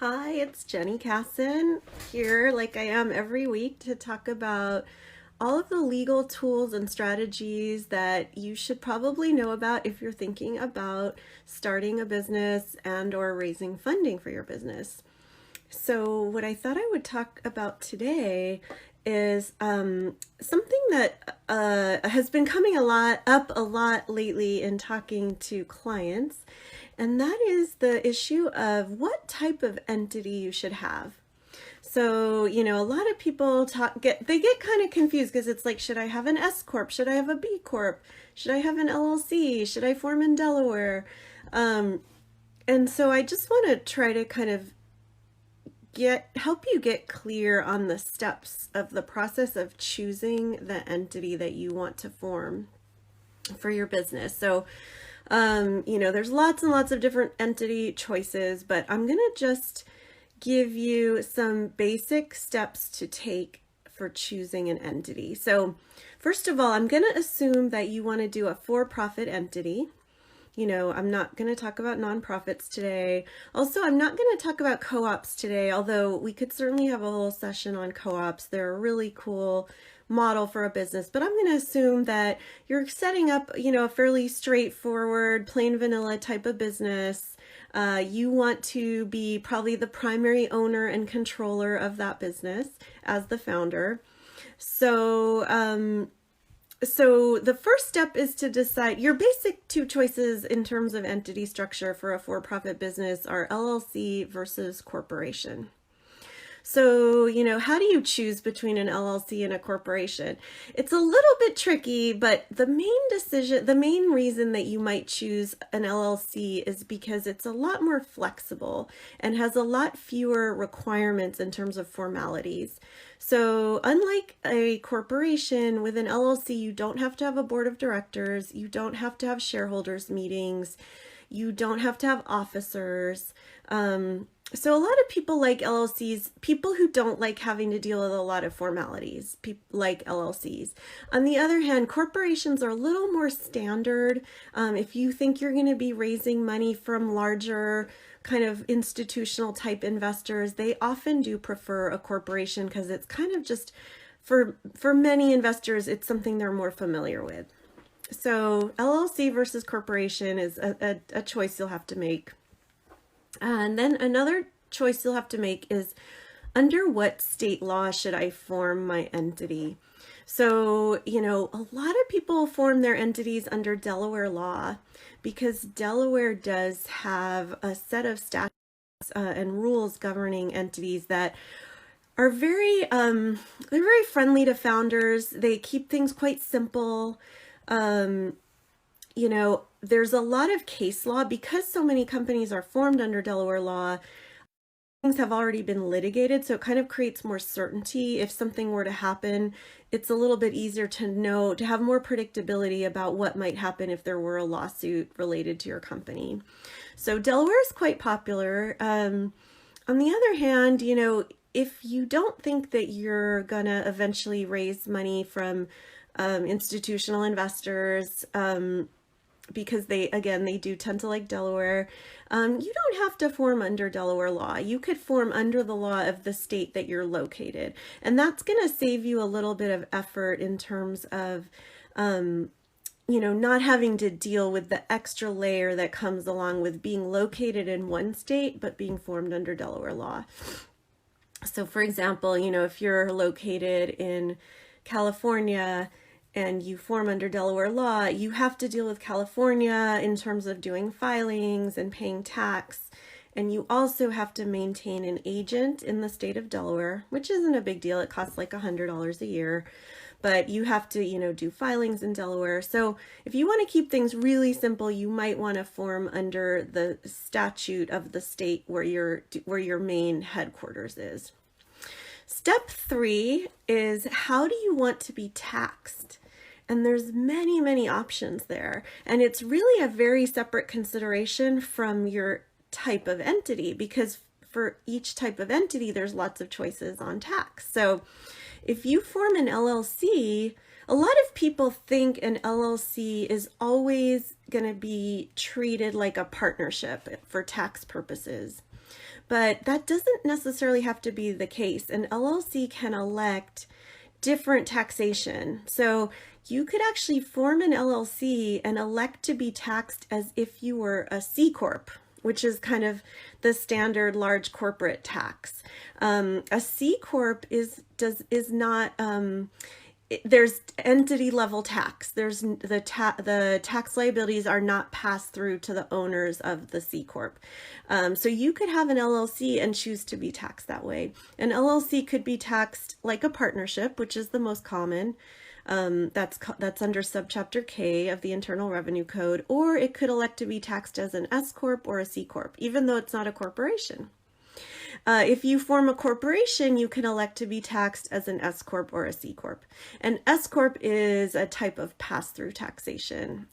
Hi, it's Jenny Kassan here, like I am every week, to talk about all of the legal tools and strategies that you should probably know about if you're thinking about starting a business and or raising funding for your business. So what I thought I would talk about today is something that has been coming up a lot lately in talking to clients, and that is the issue of what type of entity you should have. So, a lot of people get kind of confused because it's like, should I have an S Corp? Should I have a B Corp? Should I have an LLC? Should I form in Delaware? And so I just want to try to kind of help you get clear on the steps of the process of choosing the entity that you want to form for your business. So, there's lots and lots of different entity choices, but I'm going to just give you some basic steps to take for choosing an entity. So, first of all, I'm going to assume that you want to do a for-profit entity. I'm not going to talk about nonprofits today. Also, I'm not going to talk about co-ops today, although we could certainly have a whole session on co-ops. They're a really cool model for a business, but I'm going to assume that you're setting up, a fairly straightforward, plain vanilla type of business. You want to be probably the primary owner and controller of that business as the founder. So the first step is to decide your basic two choices in terms of entity structure for a for-profit business are LLC versus corporation. So, how do you choose between an LLC and a corporation? It's a little bit tricky, but the main reason that you might choose an LLC is because it's a lot more flexible and has a lot fewer requirements in terms of formalities. So, unlike a corporation, with an LLC, you don't have to have a board of directors, you don't have to have shareholders meetings, you don't have to have officers. So a lot of people like LLCs, people who don't like having to deal with a lot of formalities, like LLCs. On the other hand, corporations are a little more standard. If you think you're going to be raising money from larger kind of institutional type investors, they often do prefer a corporation because it's kind of just, for many investors, it's something they're more familiar with. So LLC versus corporation is a choice you'll have to make. And then another choice you'll have to make is, under what state law should I form my entity? So, a lot of people form their entities under Delaware law because Delaware does have a set of statutes and rules governing entities that are they're very friendly to founders. They keep things quite simple. There's a lot of case law because so many companies are formed under Delaware law. Things have already been litigated, so it kind of creates more certainty. If something were to happen, it's a little bit easier to have more predictability about what might happen if there were a lawsuit related to your company. So Delaware is quite popular. On the other hand, if you don't think that you're gonna eventually raise money from institutional investors, because they do tend to like Delaware, you don't have to form under Delaware law. You could form under the law of the state that you're located. And that's going to save you a little bit of effort in terms of, not having to deal with the extra layer that comes along with being located in one state, but being formed under Delaware law. So for example, if you're located in California and you form under Delaware law, you have to deal with California in terms of doing filings and paying tax. And you also have to maintain an agent in the state of Delaware, which isn't a big deal. It costs like $100 a year, but you have to, do filings in Delaware. So if you want to keep things really simple, you might want to form under the statute of the state where your main headquarters is. Step 3 is, how do you want to be taxed? And there's many, many options there. And it's really a very separate consideration from your type of entity, because for each type of entity, there's lots of choices on tax. So if you form an LLC, a lot of people think an LLC is always going to be treated like a partnership for tax purposes. But that doesn't necessarily have to be the case. An LLC can elect different taxation. So you could actually form an LLC and elect to be taxed as if you were a C Corp, which is kind of the standard large corporate tax. A C Corp is not, there's entity level tax. There's the tax liabilities are not passed through to the owners of the C Corp. So you could have an LLC and choose to be taxed that way. An LLC could be taxed like a partnership, which is the most common. That's under subchapter K of the Internal Revenue Code, or it could elect to be taxed as an S Corp or a C Corp, even though it's not a corporation. If you form a corporation, you can elect to be taxed as an S Corp or a C Corp. And S Corp is a type of pass-through taxation.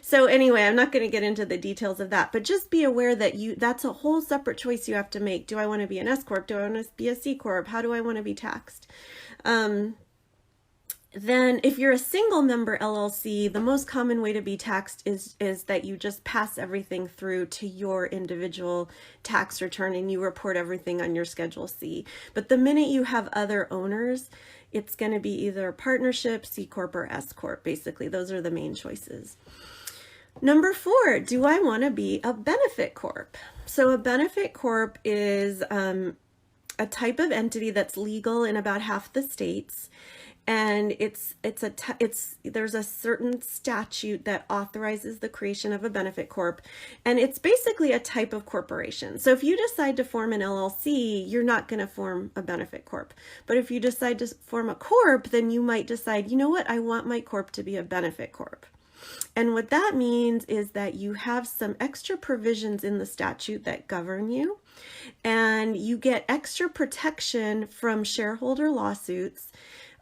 So anyway, I'm not going to get into the details of that, but just be aware that that's a whole separate choice you have to make. Do I want to be an S Corp? Do I want to be a C Corp? How do I want to be taxed? Then if you're a single member LLC, the most common way to be taxed is that you just pass everything through to your individual tax return and you report everything on your Schedule C. But the minute you have other owners, it's going to be either partnership, C Corp, or S Corp. Basically, those are the main choices. Number 4, do I want to be a benefit corp? So a benefit corp is a type of entity that's legal in about half the states. And there's a certain statute that authorizes the creation of a benefit corp, and it's basically a type of corporation. So if you decide to form an LLC, you're not going to form a benefit corp. But if you decide to form a corp, then you might decide, you know what, I want my corp to be a benefit corp. And what that means is that you have some extra provisions in the statute that govern you, and you get extra protection from shareholder lawsuits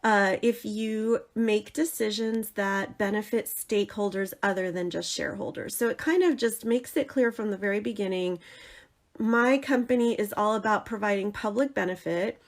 if you make decisions that benefit stakeholders other than just shareholders. So it kind of just makes it clear from the very beginning, my company is all about providing public benefit.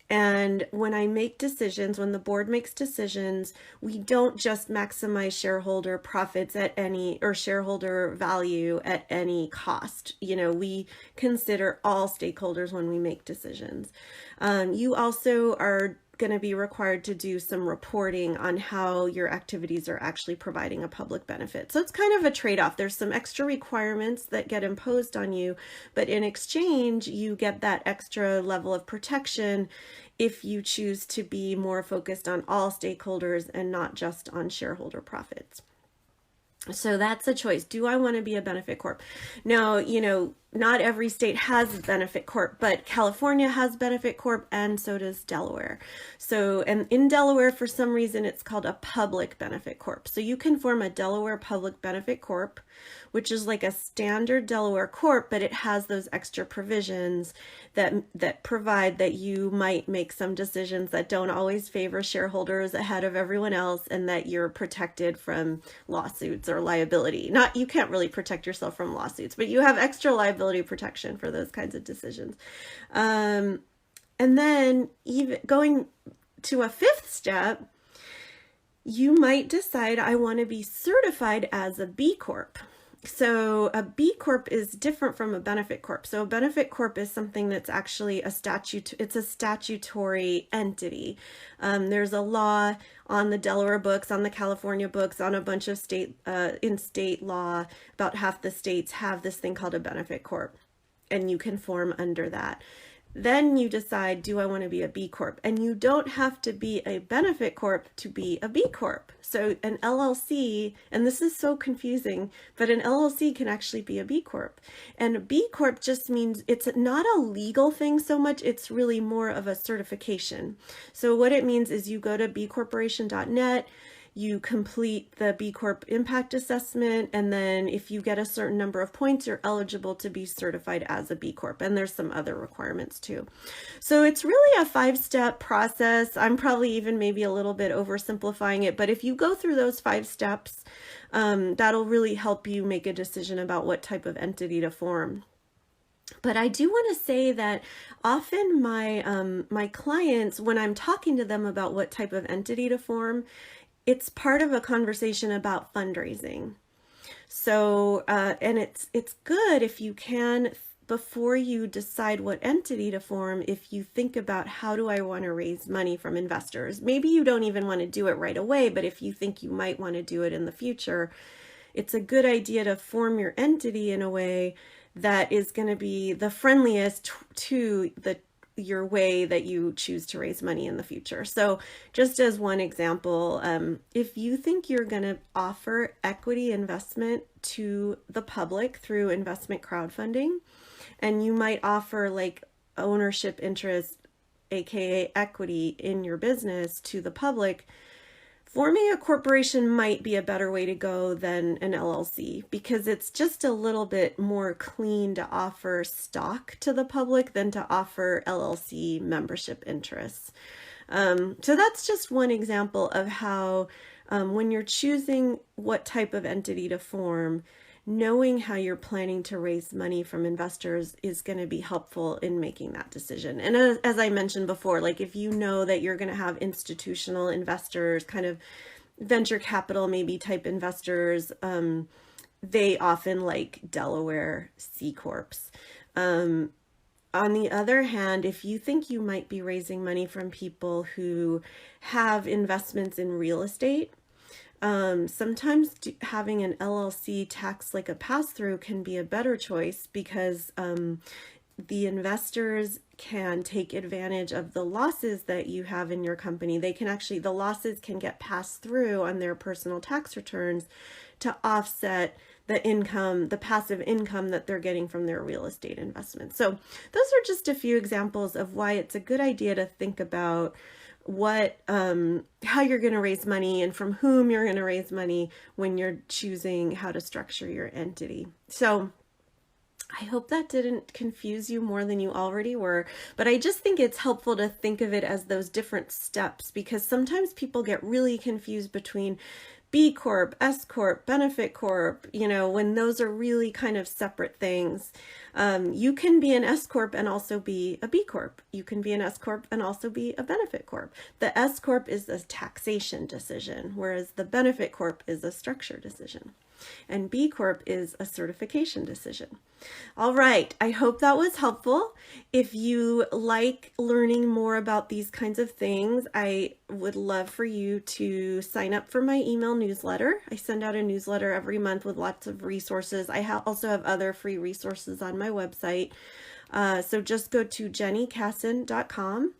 And when I make decisions, when the board makes decisions, we don't just maximize shareholder profits at any, or shareholder value at any cost. You know, we consider all stakeholders when we make decisions. You also are going to be required to do some reporting on how your activities are actually providing a public benefit. So it's kind of a trade-off. There's some extra requirements that get imposed on you, but in exchange, you get that extra level of protection if you choose to be more focused on all stakeholders and not just on shareholder profits. So that's a choice. Do I want to be a benefit corp? Now, you know, not every state has benefit corp, but California has benefit corp, and so does Delaware. So, and in Delaware, for some reason, it's called a public benefit corp. So you can form a Delaware public benefit corp, which is like a standard Delaware corp, but it has those extra provisions that provide that you might make some decisions that don't always favor shareholders ahead of everyone else, and that you're protected from lawsuits or liability. You can't really protect yourself from lawsuits, but you have extra liability protection for those kinds of decisions. And then even going to a 5th step, you might decide I want to be certified as a B Corp. So a B Corp is different from a benefit corp. So a benefit corp is something that's actually a statute. It's a statutory entity. There's a law on the Delaware books, on the California books, on a bunch of state law. About half the states have this thing called a benefit corp, and you can form under that. Then you decide, do I want to be a B Corp? And you don't have to be a benefit corp to be a B Corp. So an LLC, and this is so confusing, but an LLC can actually be a B Corp. And a B Corp just means it's not a legal thing so much, it's really more of a certification. So what it means is you go to bcorporation.net, you complete the B Corp impact assessment, and then if you get a certain number of points, you're eligible to be certified as a B Corp. And there's some other requirements too. So it's really a 5-step process. I'm probably even maybe a little bit oversimplifying it, but if you go through those 5 steps, that'll really help you make a decision about what type of entity to form. But I do want to say that often my clients, when I'm talking to them about what type of entity to form, it's part of a conversation about fundraising. So, and it's good if you can before you decide what entity to form, if you think about how do I want to raise money from investors, maybe you don't even want to do it right away, but if you think you might want to do it in the future, it's a good idea to form your entity in a way that is going to be the friendliest to your way that you choose to raise money in the future. So just as one example, if you think you're going to offer equity investment to the public through investment crowdfunding, and you might offer like ownership interest, aka equity in your business to the public, forming a corporation might be a better way to go than an LLC, because it's just a little bit more clean to offer stock to the public than to offer LLC membership interests. So that's just one example of how when you're choosing what type of entity to form, knowing how you're planning to raise money from investors is going to be helpful in making that decision. And as I mentioned before, like if you know that you're going to have institutional investors, kind of venture capital maybe type investors, they often like Delaware C Corps. On the other hand, if you think you might be raising money from people who have investments in real estate, sometimes having an LLC tax like a pass-through can be a better choice, because the investors can take advantage of the losses that you have in your company. They can actually, the losses can get passed through on their personal tax returns to offset the income, the passive income that they're getting from their real estate investments. So those are just a few examples of why it's a good idea to think about how you're going to raise money and from whom you're going to raise money when you're choosing how to structure your entity. So I hope that didn't confuse you more than you already were, but I just think it's helpful to think of it as those different steps, because sometimes people get really confused between B Corp, S Corp, Benefit Corp, when those are really kind of separate things. You can be an S Corp and also be a B Corp. You can be an S Corp and also be a Benefit Corp. The S Corp is a taxation decision, whereas the Benefit Corp is a structure decision. And B Corp is a certification decision. All right, I hope that was helpful. If you like learning more about these kinds of things, I would love for you to sign up for my email newsletter. I send out a newsletter every month with lots of resources. I also have other free resources on my website. So just go to jennykassan.com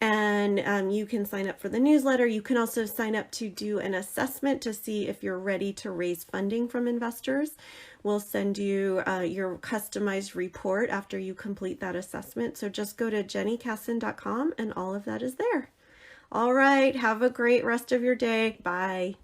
and you can sign up for the newsletter. You can also sign up to do an assessment to see if you're ready to raise funding from investors. We'll send you your customized report after you complete that assessment. So just go to jennykassan.com and all of that is there. All right, have a great rest of your day. Bye.